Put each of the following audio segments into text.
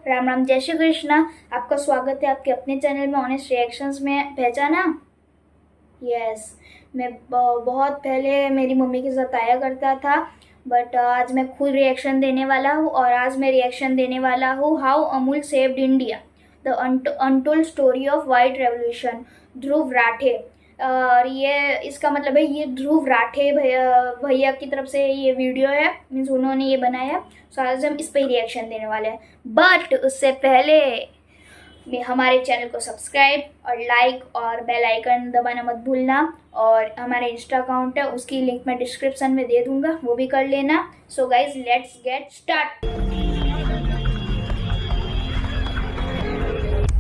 राम राम, जय श्री कृष्णा। आपका स्वागत है आपके अपने चैनल में ऑनेस्ट रिएक्शंस में। पहचाना? यस, मैं बहुत पहले मेरी मम्मी के साथ आया करता था, बट आज मैं खुद रिएक्शन देने वाला हूँ। और आज मैं रिएक्शन देने वाला हूँ how Amul saved India, the untold story of white revolution, Dhruv Rathee. और ये इसका मतलब है ये ध्रुव राठे भैया की तरफ से ये वीडियो है, मीन्स उन्होंने ये बनाया। सो आज हम इस पर रिएक्शन देने वाले हैं। बट उससे पहले हमारे चैनल को सब्सक्राइब और लाइक और बेल आइकन दबाना मत भूलना। और हमारा इंस्टा अकाउंट है, उसकी लिंक मैं डिस्क्रिप्शन में दे दूंगा, वो भी कर लेना। So guys, let's get start.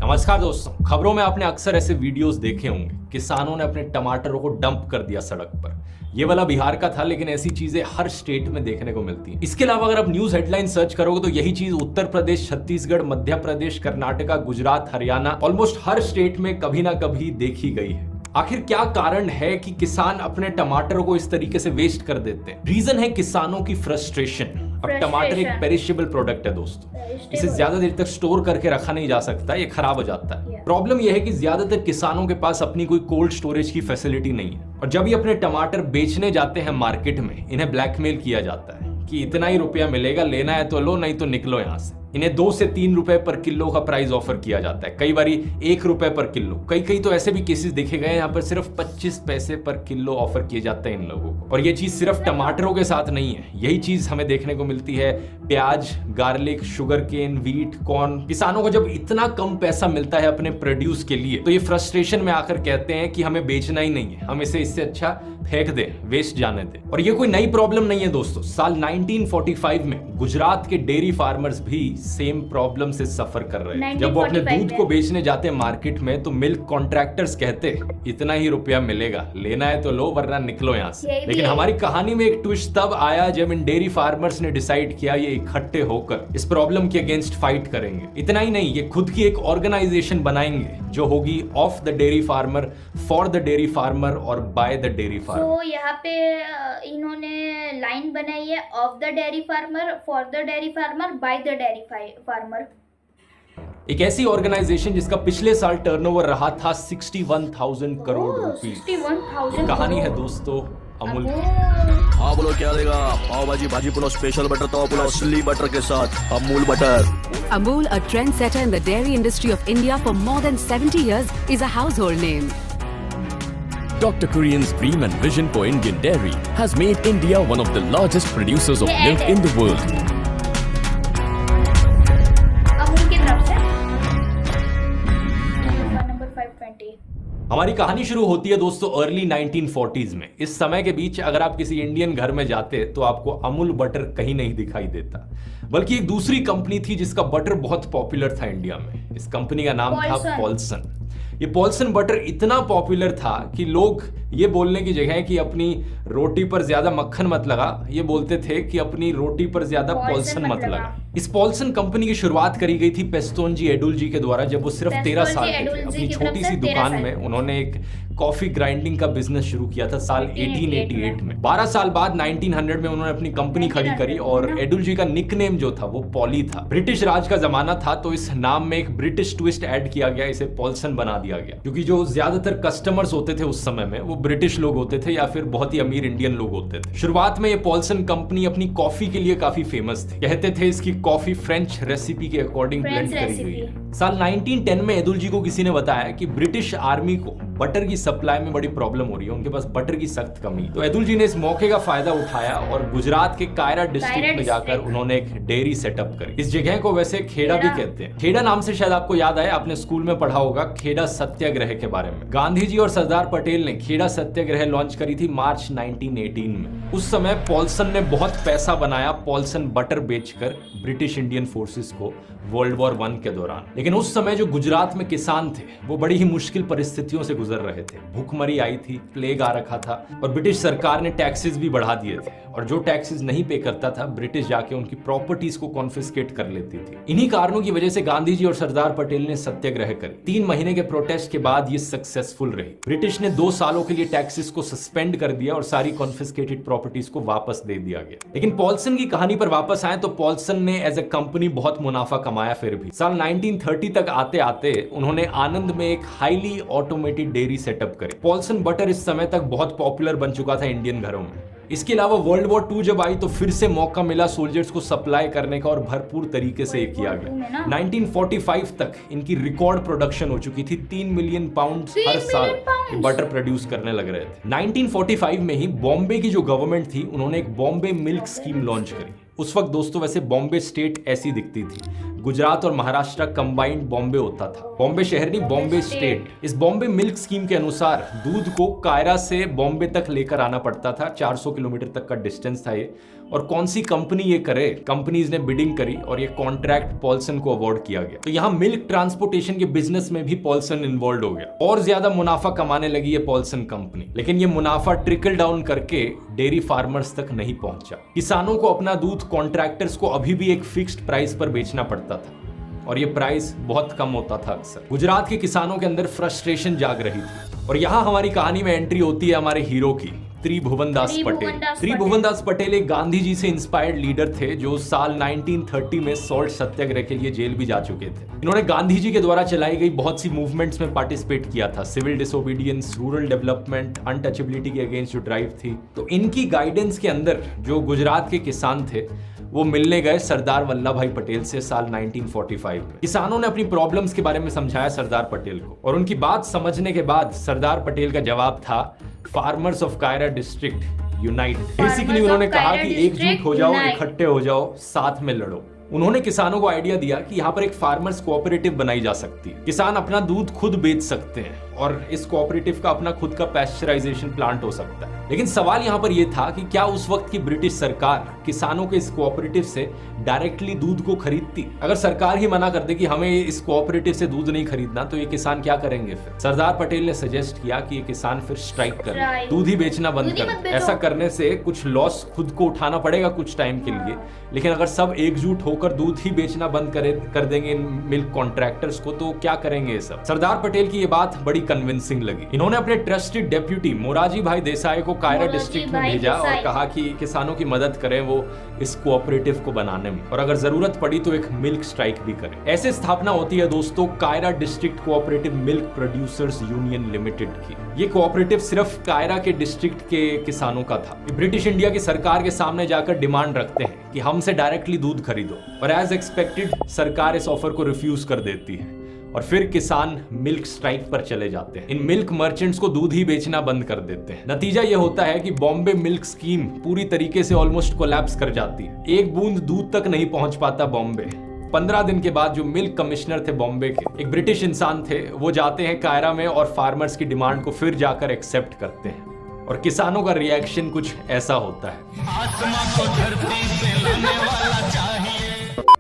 नमस्कार दोस्तों, खबरों में आपने अक्सर ऐसे वीडियोस देखे होंगे, किसानों ने अपने टमाटरों को डंप कर दिया सड़क पर। ये वाला बिहार का था, लेकिन ऐसी चीजें हर स्टेट में देखने को मिलती हैं। इसके अलावा अगर आप न्यूज हेडलाइन सर्च करोगे तो यही चीज उत्तर प्रदेश, छत्तीसगढ़, मध्य प्रदेश, कर्नाटका, गुजरात, हरियाणा, ऑलमोस्ट हर स्टेट में कभी ना कभी देखी गई है। आखिर क्या कारण है कि किसान अपने टमाटरों को इस तरीके से वेस्ट कर देते हैं? रीजन है किसानों की फ्रस्ट्रेशन। अब टमाटर एक पेरिशेबल प्रोडक्ट है दोस्तों, इसे ज्यादा देर तक स्टोर करके रखा नहीं जा सकता, ये खराब हो जाता है। प्रॉब्लम यह है कि ज्यादातर किसानों के पास अपनी कोई कोल्ड स्टोरेज की फैसिलिटी नहीं है, और जब ये अपने टमाटर बेचने जाते हैं मार्केट में, इन्हें ब्लैकमेल किया जाता है कि इतना ही रुपया मिलेगा, लेना है तो लो, नहीं तो निकलो यहाँ से। इन्हें 2 से 3 रुपए पर किलो का प्राइस ऑफर किया जाता है, कई बारी 1 रुपए पर किलो। कई तो ऐसे भी केसेस देखे गए यहाँ पर सिर्फ 25 पैसे पर किलो ऑफर किए जाते हैं इन लोगों को। और ये चीज सिर्फ टमाटरों के साथ नहीं है, यही चीज हमें देखने को मिलती है प्याज, garlic, sugar cane, wheat, corn. किसानों को जब इतना कम पैसा मिलता है अपने प्रोड्यूस के लिए, तो ये फ्रस्ट्रेशन में आकर कहते हैं कि हमें बेचना ही नहीं है, हम इसे इससे अच्छा फेंक दें, वेस्ट जाने दें। और ये कोई नई प्रॉब्लम नहीं है दोस्तों। साल 1945 में गुजरात के डेयरी फार्मर्स भी सेम प्रॉब्लम से सफर कर रहे हैं। जब वो अपने दूध को बेचने जाते हैं मार्केट में, तो मिल्क कॉन्ट्रैक्टर्स कहते इतना ही रुपया मिलेगा, लेना है तो लो, वरना निकलो यहाँ से। लेकिन हमारी कहानी में एक ट्विस्ट तब आया जब इन डेयरी फार्मर्स ने डिसाइड किया ये इकट्ठे होकर इस प्रॉब्लम के अगेंस्ट फाइट करेंगे। इतना ही नहीं, ये खुद की एक ऑर्गेनाइजेशन बनाएंगे जो होगी of the dairy farmer, for the dairy farmer और बाय द डेयरी फार्मर। तो यहाँ पे इन्होंने लाइन बनाई है, of the dairy farmer, for the dairy farmer, by the dairy farmer. एक ऐसी ऑर्गेनाइजेशन जिसका पिछले साल टर्नओवर रहा था 61,000 करोड़ रुपीस। कहानी है दोस्तों अमूल। हाँ बोलो, क्या देगा? पाव भाजी, भाजी पुलाव, स्पेशल बटर पाव पुलाव, असली बटर के साथ Amul butter. Amul, a trendsetter in the dairy industry of India for more than 70 years, is a household name. Dr. Kurian's dream and vision for Indian dairy has made India one of the largest producers of milk in the world. Amul की तरफ से number 520। हमारी कहानी शुरू होती है दोस्तों early 1940s में। इस समय के बीच अगर आप किसी इंडियन घर में जाते तो आपको अमूल बटर कहीं नहीं दिखाई देता, बल्कि एक दूसरी कंपनी थी जिसका बटर बहुत पॉपुलर था इंडिया में। इस कंपनी का नाम था पॉल्सन। ये पॉल्सन बटर इतना पॉपुलर था कि लोग ये बोलने की जगह कि अपनी रोटी पर ज्यादा मक्खन मत लगा, ये बोलते थे कि अपनी रोटी पर ज्यादा पॉल्सन मत लगा। इस पॉल्सन कंपनी की शुरुआत करी गई थी पेस्तोनजी एडुल जी के द्वारा, जब वो सिर्फ 13 साल के थे। अपनी छोटी सी दुकान में उन्होंने एक कॉफी ग्राइंडिंग का बिजनेस शुरू किया था साल 1888 में। 12 साल बाद 1900 में उन्होंने अपनी कंपनी खड़ी करी, और एडुल जी का निकनेम जो था वो पॉली था। ब्रिटिश राज का जमाना था, तो इस नाम में एक ब्रिटिश ट्विस्ट ऐड किया गया, इसे पॉल्सन बना दिया गया, क्योंकि जो ज्यादातर कस्टमर्स होते थे उस समय में वो ब्रिटिश लोग होते थे या फिर बहुत ही अमीर इंडियन लोग होते थे। शुरुआत में ये पॉल्सन कंपनी अपनी कॉफी के लिए काफी फेमस थी। कहते थे इसकी कॉफी फ्रेंच रेसिपी के अकॉर्डिंग ब्लेंड करी हुई है। साल 1910 में एडुल जी को किसी ने बताया कि ब्रिटिश आर्मी को बटर की सप्लाई में बड़ी प्रॉब्लम हो रही है, उनके पास बटर की सख्त कमी। तो एडुल जी ने इस मौके का फायदा उठाया और गुजरात के कायरा डिस्ट्रिक्ट में जाकर उन्होंने एक डेयरी सेटअप करी। इस जगह को वैसे खेड़ा भी कहते हैं। खेड़ा नाम से शायद आपको याद आए, आपने स्कूल में पढ़ा होगा खेड़ा सत्याग्रह के बारे में। गांधी जी और सरदार पटेल ने खेड़ा सत्याग्रह लॉन्च करी थी मार्च 1918 में। उस समय पॉल्सन ने बहुत पैसा बनाया पॉल्सन बटर बेचकर ब्रिटिश इंडियन फोर्सेस को वर्ल्ड वॉर 1 के दौरान। लेकिन उस समय जो गुजरात में किसान थे वो बड़ी ही मुश्किल परिस्थितियों से गुजर रहे थे। भूखमरी आई थी, प्लेग आ रखा था, और ब्रिटिश सरकार ने टैक्सेस भी बढ़ा दिए थे, और जो टैक्सेस नहीं पे करता था ब्रिटिश जाके उनकी प्रॉपर्टीज को कॉन्फिस्केट कर लेती थी। इन्हीं कारणों की वजह से गांधी जी और सरदार पटेल ने सत्याग्रह करी। 3 महीने के प्रोटेस्ट के बाद ये सक्सेसफुल रही। ब्रिटिश ने 2 सालों के लिए टैक्सेस को सस्पेंड कर दिया और सारी कॉन्फिस्केटेड प्रॉपर्टीज को वापस दे दिया गया। लेकिन पॉल्सन की कहानी पर वापस आए तो पॉल्सन ने एज ए कंपनी बहुत मुनाफा कमाया फिर भी। साल 1930 तक आते आते उन्होंने आनंद में एक हाईली ऑटोमेटेड डेयरी सेटअप करी। पॉल्सन बटर इस समय तक बहुत पॉपुलर बन चुका था इंडियन घरों में। इसके अलावा वर्ल्ड वॉर 2 जब आई तो फिर से मौका मिला सोल्जर्स को सप्लाई करने का और भरपूर तरीके से ये किया गया। 1945 तक इनकी रिकॉर्ड प्रोडक्शन हो चुकी थी। 3 मिलियन पाउंड हर साल बटर प्रोड्यूस करने लग रहे थे। 1945 में ही बॉम्बे की जो गवर्नमेंट थी उन्होंने एक बॉम्बे मिल्क स्कीम लॉन्च करी। उस वक्त दोस्तों वैसे बॉम्बे स्टेट ऐसी दिखती थी, गुजरात और महाराष्ट्र कंबाइंड बॉम्बे होता था। बॉम्बे शहर नहीं, बॉम्बे स्टेट। इस बॉम्बे मिल्क स्कीम के अनुसार दूध को कायरा से बॉम्बे तक लेकर आना पड़ता था। 400 किलोमीटर तक का डिस्टेंस था ये। और कौन सी कंपनी ये करे, कंपनीज ने बिडिंग करी और ये कॉन्ट्रैक्ट पॉल्सन को अवार्ड किया गया। तो यहाँ मिल्क ट्रांसपोर्टेशन के बिजनेस में भी पॉल्सन इन्वॉल्व हो गया और ज्यादा मुनाफा कमाने लगी ये पॉल्सन कंपनी। लेकिन ये मुनाफा ट्रिकल डाउन करके डेयरी फार्मर्स तक नहीं पहुंचा। किसानों को अपना दूध कॉन्ट्रैक्टर्स को अभी भी एक फिक्स्ड प्राइस पर बेचना पड़ता था और ये प्राइस बहुत कम होता था अक्सर। गुजरात के किसानों के अंदर फ्रस्ट्रेशन जाग रही थी और यहाँ हमारी कहानी में एंट्री होती है हमारे हीरो की, त्रिभुवनदास पटेल। त्रिभुवनदास पटेल एक गांधी जी से इंस्पायर्ड लीडर थे जो साल 1930 में सॉल्ट सत्याग्रह के लिए जेल भी जा चुके थे। इन्होंने गांधी जी के द्वारा चलाई गई बहुत सी मूवमेंट्स में पार्टिसिपेट किया था। Civil disobedience, rural development, untouchability के अगेंस्ट जो ड्राइव थी। तो इनकी गाइडेंस के अंदर जो गुजरात के किसान थे वो मिलने गए सरदार वल्लभ भाई पटेल से साल 1945 में। किसानों ने अपनी प्रॉब्लम्स के बारे में समझाया सरदार पटेल को और उनकी बात समझने के बाद सरदार पटेल का जवाब था farmers of Kaira district unite. Basically उन्होंने कहा कि एकजुट हो जाओ, इकट्ठे हो जाओ, साथ में लड़ो। उन्होंने किसानों को आइडिया दिया कि यहाँ पर एक फार्मर्स कोऑपरेटिव बनाई जा सकती है। किसान अपना दूध खुद बेच सकते हैं और इस कोऑपरेटिव का अपना खुद का पैस्चराइजेशन प्लांट हो सकता है। लेकिन सवाल यहाँ पर यह था कि क्या उस वक्त की ब्रिटिश सरकार किसानों के इस कोऑपरेटिव से डायरेक्टली दूध को खरीदती? अगर सरकार ही मना कर दे कि हमें इस कोऑपरेटिव से दूध नहीं खरीदना तो ये किसान क्या करेंगे फिर? सरदार पटेल ने सजेस्ट किया कि ये किसान फिर स्ट्राइक करें, दूध ही बेचना बंद कर। ऐसा करने से कुछ लॉस खुद को उठाना पड़ेगा कुछ टाइम के लिए, लेकिन अगर सब एकजुट होकर दूध ही बेचना बंद कर देंगे इन मिल्क कॉन्ट्रैक्टर्स को तो क्या करेंगे ये सब? सरदार पटेल की ये बात बड़ी कन्विंसिंग लगी। इन्होंने अपने ट्रस्टेड डेप्यूटी मोरारजी भाई देसाई को कायरा डिस्ट्रिक्ट में भेजा और कहा कि किसानों की मदद करें वो इस कोऑपरेटिव को बनाने में, और अगर जरूरत पड़ी तो एक मिल्क स्ट्राइक भी करें। ऐसे स्थापना होती है दोस्तों Kaira district cooperative milk producers union limited की। ये कोऑपरेटिव सिर्फ कायरा के डिस्ट्रिक्ट के किसानों का था। ब्रिटिश इंडिया की सरकार के सामने जाकर डिमांड रखते हैं कि हमसे डायरेक्टली दूध खरीदो, और एज एक्सपेक्टेड सरकार इस ऑफर को रिफ्यूज कर देती है और फिर किसान मिल्क स्ट्राइक पर चले जाते हैं। इन मिल्क मर्चेंट्स को दूध ही बेचना बंद कर देते हैं। नतीजा यह होता है कि बॉम्बे मिल्क स्कीम पूरी तरीके से ऑलमोस्ट कोलैप्स कर जाती है। एक बूंद दूध तक नहीं पहुंच पाता बॉम्बे। 15 दिन के बाद जो मिल्क कमिश्नर थे बॉम्बे के, एक ब्रिटिश इंसान थे, वो जाते हैं कायरा में और फार्मर्स की डिमांड को फिर जाकर एक्सेप्ट करते हैं और किसानों का रिएक्शन कुछ ऐसा होता है। आत्मा को धरती पे लाने वाला चाहिए।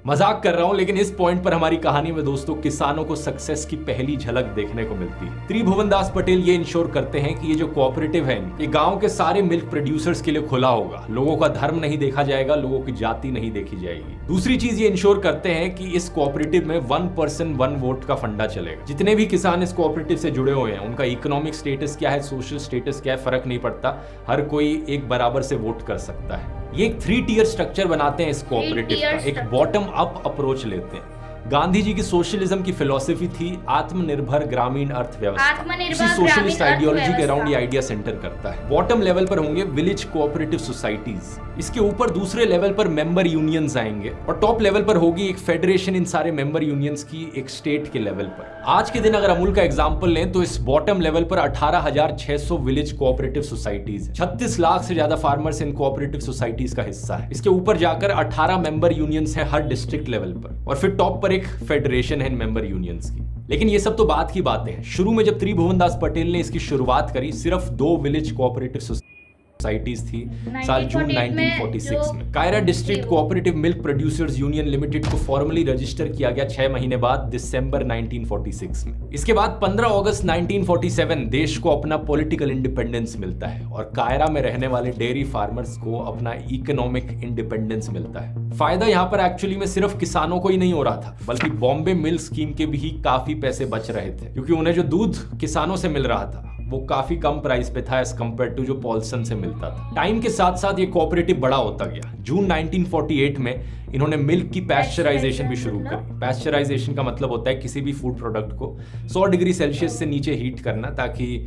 मजाक कर रहा हूं, लेकिन इस पॉइंट पर हमारी कहानी में दोस्तों किसानों को सक्सेस की पहली झलक देखने को मिलती है। त्रिभुवनदास पटेल ये इंश्योर करते हैं कि ये जो कोऑपरेटिव है ये गांव के सारे मिल्क प्रोड्यूसर्स के लिए खुला होगा। लोगों का धर्म नहीं देखा जाएगा, लोगों की जाति नहीं देखी जाएगी। दूसरी चीज ये इंश्योर करते हैं कि इस कोऑपरेटिव में 1 पर्सन 1 वोट का फंडा चलेगा। जितने भी किसान इस कोऑपरेटिव से जुड़े हुए हैं उनका इकोनॉमिक स्टेटस क्या है, सोशल स्टेटस क्या है, फर्क नहीं पड़ता, हर कोई एक बराबर से वोट कर सकता है। ये एक 3 टियर स्ट्रक्चर बनाते हैं इस कोऑपरेटिव का, एक बॉटम अप अप्रोच लेते हैं। गांधी जी की सोशलिज्म की फिलॉसफी थी आत्मनिर्भर ग्रामीण अर्थव्यवस्था। इसी सोशलिस्ट आइडियोलॉजी के अराउंड ये आइडिया सेंटर करता है। बॉटम लेवल पर होंगे विलेज कोऑपरेटिव सोसाइटीज, इसके ऊपर दूसरे लेवल पर मेंबर यूनियंस आएंगे और टॉप लेवल पर होगी एक फेडरेशन इन सारे मेंबर यूनियंस की एक स्टेट के लेवल पर। आज के दिन अगर अमूल का एग्जांपल लें तो इस बॉटम लेवल पर 18,600 विलेज कोऑपरेटिव सोसाइटीज, 36 लाख से ज्यादा फार्मर्स इन कोऑपरेटिव सोसाइटीज का हिस्सा है। इसके ऊपर जाकर 18 मेंबर यूनियंस हैं हर डिस्ट्रिक्ट लेवल पर, और फिर टॉप पर एक फेडरेशन है इन मेंबर यूनियंस की। लेकिन ये सब तो बात की बातें हैं। शुरू में जब त्रिभुवनदास पटेल ने इसकी शुरुआत करी सिर्फ 2 विलेज कोऑपरेटिव सोसाइटीज थी साल जून 1946 में। Kaira district cooperative milk producers union limited को फॉर्मली रजिस्टर किया गया 6 महीने बाद दिसंबर 1946 में। इसके बाद 15 अगस्त 1947 देश को अपना पॉलिटिकल इंडिपेंडेंस मिलता है और कायरा में रहने वाले डेयरी फार्मर्स को अपना इकोनॉमिक इंडिपेंडेंस मिलता है। फायदा यहाँ पर एक्चुअली में सिर्फ किसानों को ही नहीं हो रहा था, बल्कि बॉम्बे मिल्क स्कीम के भी काफी पैसे बच रहे थे, क्योंकि उन्हें जो दूध किसानों से मिल रहा था वो काफी कम प्राइस पे था एज कंपेयर टू जो पॉल्सन से मिलता था। टाइम के साथ साथ ये कोऑपरेटिव बड़ा होता गया। जून 1948 में इन्होंने मिल्क की पैस्चराइजेशन भी शुरू करी। पैस्चराइजेशन का मतलब होता है किसी भी फूड प्रोडक्ट को 100 डिग्री सेल्सियस से नीचे हीट करना, ताकि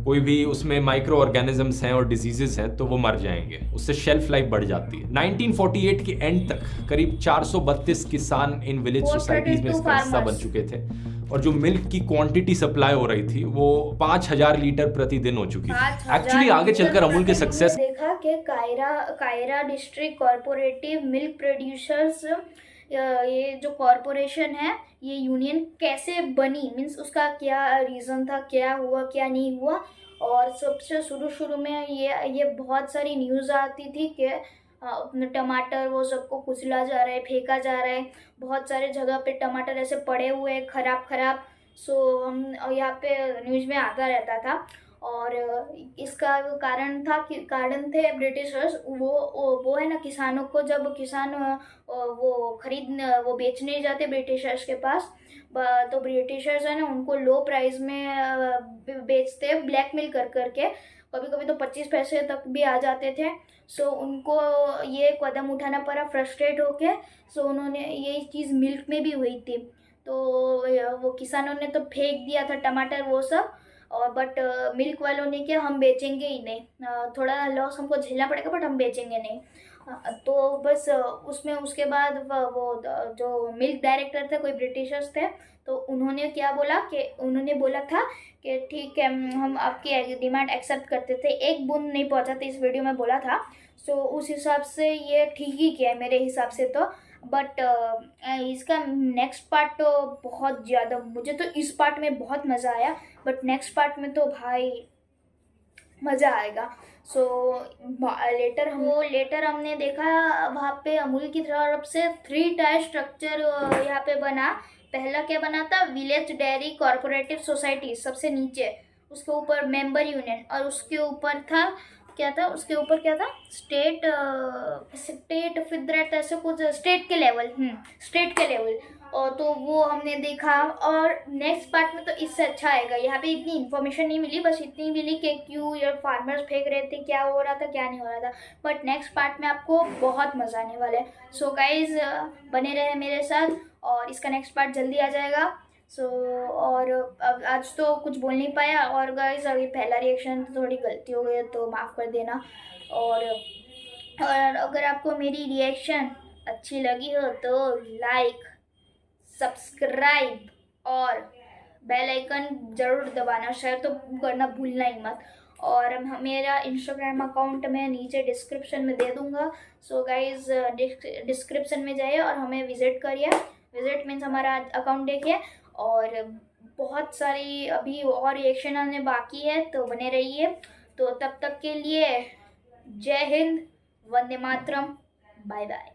कोई भी उसमें माइक्रो ऑर्गेनिजम्स हैं और डिजीजेस हैं तो वो मर जाएंगे, उससे शेल्फ लाइफ बढ़ जाती है। 1948 के एंड तक करीब 432 किसान इन विलेज सोसाइटीज में इसका हिस्सा बन चुके थे, और जो मिल्क की क्वांटिटी सप्लाई हो रही थी वो 5000 लीटर प्रतिदिन हो चुकी थी। एक्चुअली आगे चलकर अमूल के सक्सेस देखा कि Kaira district cooperative milk producers, ये जो कॉरपोरेशन है, ये यूनियन कैसे बनी, मीन्स उसका क्या रीज़न था, क्या हुआ क्या नहीं हुआ। और सबसे शुरू में ये बहुत सारी न्यूज़ आती थी कि टमाटर वो सबको कुचला जा रहा है, फेंका जा रहा है, बहुत सारे जगह पे टमाटर ऐसे पड़े हुए हैं खराब। सो हम यहाँ पे न्यूज़ में आता रहता था। और इसका कारण थे ब्रिटिशर्स। वो है ना, किसानों को, जब किसान वो बेचने जाते ब्रिटिशर्स के पास, तो ब्रिटिशर्स है ना उनको लो प्राइस में बेचते, ब्लैकमेल करके। कभी कभी तो 25 पैसे तक भी आ जाते थे। सो उनको ये कदम उठाना पड़ा फ्रस्ट्रेट होके। सो उन्होंने ये चीज़ मिल्क में भी हुई थी, तो वो किसानों ने तो फेंक दिया था टमाटर वो सब। और बट मिल्क वालों ने क्या, हम बेचेंगे ही नहीं, थोड़ा लॉस हमको झेलना पड़ेगा बट हम बेचेंगे नहीं। तो बस उसके बाद वो जो मिल्क डायरेक्टर थे, कोई ब्रिटिशर्स थे, तो उन्होंने क्या बोला कि उन्होंने बोला था कि ठीक है, हम आपकी डिमांड एक्सेप्ट करते थे, एक बूंद नहीं पहुंचाते, इस वीडियो में बोला था। सो उस हिसाब से ये ठीक ही किया है मेरे हिसाब से तो। बट इसका नेक्स्ट पार्ट तो बहुत ज़्यादा, मुझे तो इस पार्ट में बहुत मज़ा आया, बट नेक्स्ट पार्ट में तो भाई मज़ा आएगा। सो लेटर हमने देखा वहाँ पे अमूल की तरफ से 3 टायर स्ट्रक्चर यहाँ पे बना। पहला क्या बना था, विलेज डेयरी कोऑपरेटिव सोसाइटी सबसे नीचे, उसके ऊपर मेंबर यूनियन, और उसके ऊपर था क्या था, स्टेट फिदरेट, ऐसे कुछ स्टेट के लेवल। और तो वो हमने देखा। और नेक्स्ट पार्ट में तो इससे अच्छा आएगा। यहाँ पे इतनी इन्फॉर्मेशन नहीं मिली, बस इतनी मिली कि क्यों ये फार्मर्स फेंक रहे थे, क्या हो रहा था क्या नहीं हो रहा था। बट नेक्स्ट पार्ट में आपको बहुत मज़ा आने वाला है। सो गाइज बने रहे मेरे साथ, और इसका नेक्स्ट पार्ट जल्दी आ जाएगा। और अब आज तो कुछ बोल नहीं पाया। और गाइस अभी पहला रिएक्शन तो थोड़ी गलती हो गई तो माफ़ कर देना। और अगर आपको मेरी रिएक्शन अच्छी लगी हो तो लाइक, सब्सक्राइब और बेल आइकन ज़रूर दबाना, शेयर तो करना भूलना ही मत। और मेरा इंस्टाग्राम अकाउंट मैं नीचे डिस्क्रिप्शन में दे दूँगा। सो गाइज डिस्क्रिप्शन में जाइए और हमें विज़िट करिए। विज़िट मीन्स हमारा अकाउंट देखिए। और बहुत सारी अभी और रिएक्शन आने बाकी है, तो बने रहिए। तो तब तक के लिए जय हिंद, वंदे मातरम, बाय बाय।